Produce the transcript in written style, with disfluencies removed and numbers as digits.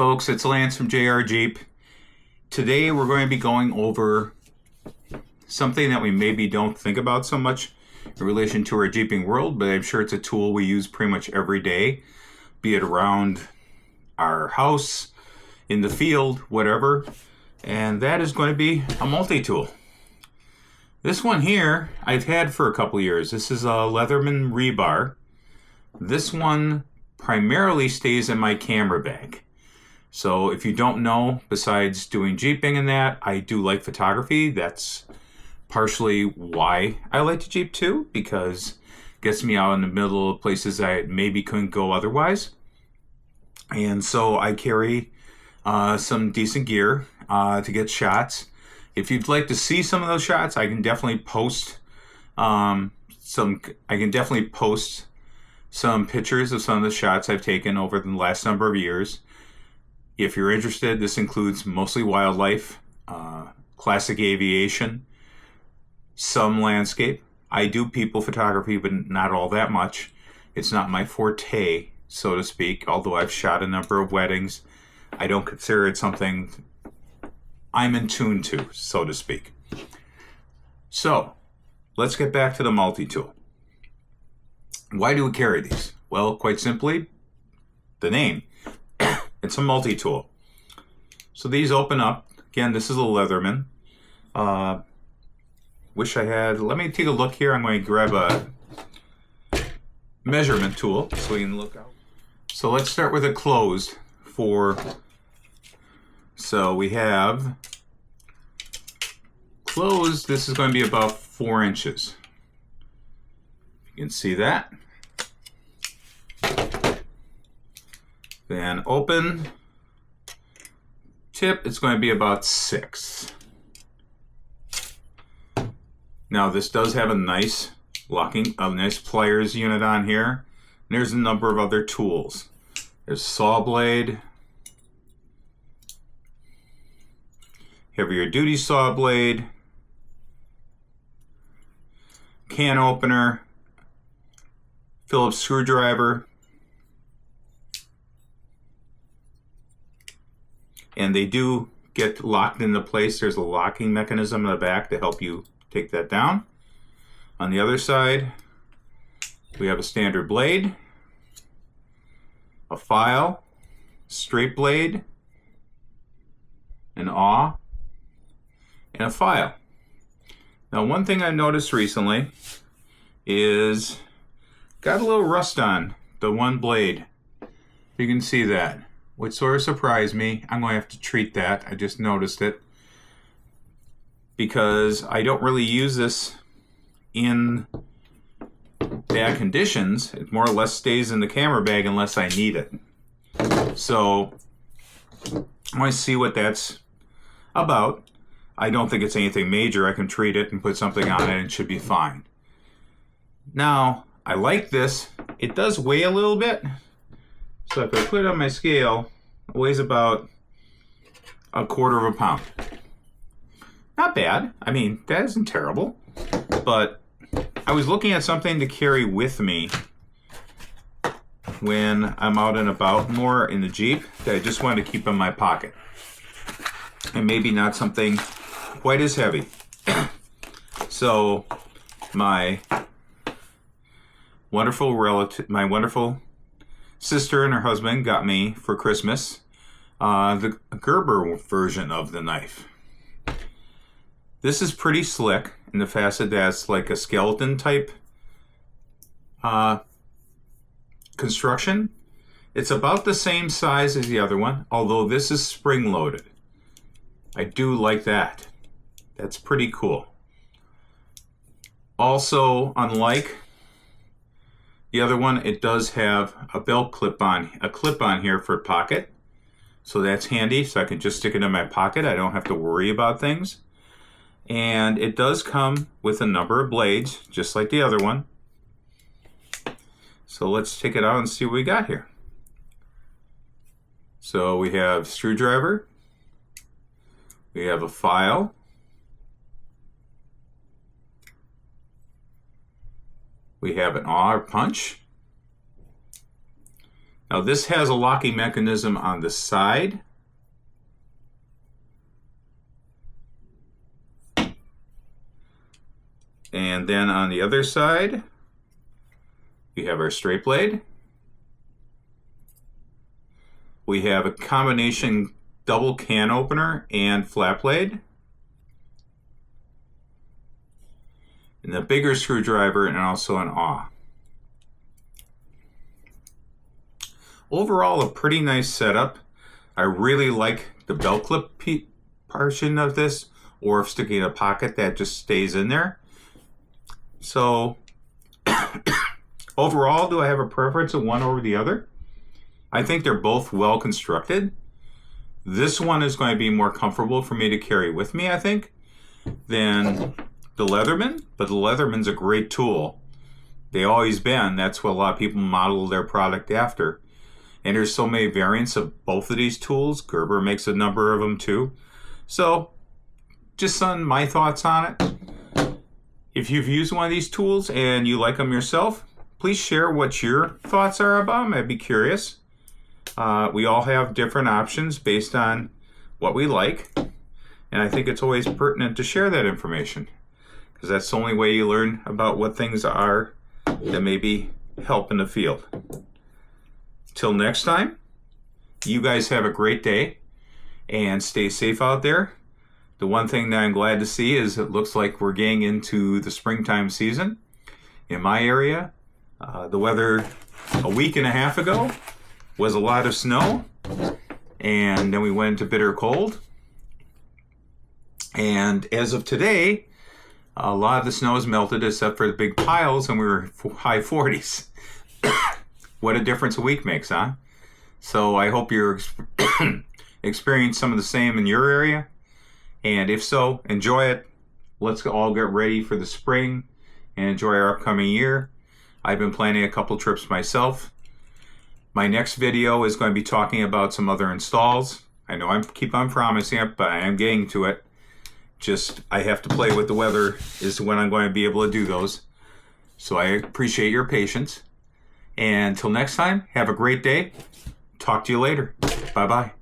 folks, it's Lance from JR Jeep. Today we're going to be going over something that we maybe don't think about so much in relation to our Jeeping world, but I'm sure it's a tool we use pretty much every day, be it around our house, in the field, whatever, and that is going to be a multi-tool. This one here I've had for a couple years. This is a Leatherman Rebar. This one primarily stays in my camera bag. So if you don't know, besides doing Jeeping and that, I do like photography. That's partially why I like to Jeep too, because it gets me out in the middle of places I maybe couldn't go otherwise. And so I carry some decent gear to get shots. If you'd like to see some of those shots, I can definitely post some pictures of some of the shots I've taken over the last number of years. If you're interested, this includes mostly wildlife, classic aviation, some landscape. I do people photography, but not all that much. It's not my forte, so to speak, although I've shot a number of weddings. I don't consider it something I'm in tune to, so to speak. So, let's get back to the multi-tool. Why do we carry these? Well, quite simply, the name. It's a multi-tool. So these open up. Again, this is a Leatherman. Wish I had... Let me take a look here. I'm going to grab a measurement tool so we can look out. So let's start with a closed for... So we have... Closed, this is going to be about 4 inches. You can see that. Then open tip, it's going to be about 6. Now this does have a nice nice pliers unit on here. And there's a number of other tools. There's saw blade, heavier duty saw blade, can opener, Phillips screwdriver, and they do get locked into place. There's a locking mechanism in the back to help you take that down. On the other side, we have a standard blade, a file, straight blade, an awl, and a file. Now, one thing I noticed recently is got a little rust on the one blade. You can see that, which sort of surprised me. I'm going to have to treat that. I just noticed it because I don't really use this in bad conditions. It more or less stays in the camera bag unless I need it. So I want to see what that's about. I don't think it's anything major. I can treat it and put something on it and it should be fine. Now, I like this. It does weigh a little bit. So if I put it on my scale, it weighs about 1/4 pound. Not bad. I mean, that isn't terrible. But I was looking at something to carry with me when I'm out and about more in the Jeep that I just wanted to keep in my pocket. And maybe not something quite as heavy. So my wonderful sister and her husband got me for Christmas the Gerber version of the knife. This is pretty slick in the facet that's like a skeleton type construction. It's about the same size as the other one, although this is spring loaded. I do like that. That's pretty cool. Also, unlike the other one, it does have a belt clip-on, here for a pocket. So that's handy, so I can just stick it in my pocket. I don't have to worry about things. And it does come with a number of blades, just like the other one. So let's take it out and see what we got here. So we have screwdriver. We have a file. We have an awl or punch. Now this has a locking mechanism on the side. And then on the other side, we have our straight blade. We have a combination double can opener and flat blade. And a bigger screwdriver and also an awl. Overall, a pretty nice setup. I really like the belt clip portion of this, or if sticking in a pocket that just stays in there. So overall, do I have a preference of one over the other? I think they're both well constructed. This one is going to be more comfortable for me to carry with me, I think, than the Leatherman, but the Leatherman's a great tool. They always been. That's what a lot of people model their product after. And there's so many variants of both of these tools. Gerber makes a number of them too. So just some my thoughts on it. If you've used one of these tools and you like them yourself, please share what your thoughts are about them. I'd be curious. We all have different options based on what we like. And I think it's always pertinent to share that information, because that's the only way you learn about what things are that maybe help in the field. Till next time, you guys have a great day and stay safe out there. The one thing that I'm glad to see is it looks like we're getting into the springtime season. In my area, the weather a week and a half ago was a lot of snow, and then we went into bitter cold. And as of today, a lot of the snow has melted except for the big piles, and we were high 40s. What a difference a week makes, huh? So I hope you're experiencing some of the same in your area. And if so, enjoy it. Let's all get ready for the spring and enjoy our upcoming year. I've been planning a couple trips myself. My next video is going to be talking about some other installs. I know I keep on promising it, but I am getting to it. Just, I have to play with the weather is when I'm going to be able to do those. So I appreciate your patience. And until next time, have a great day. Talk to you later. Bye-bye.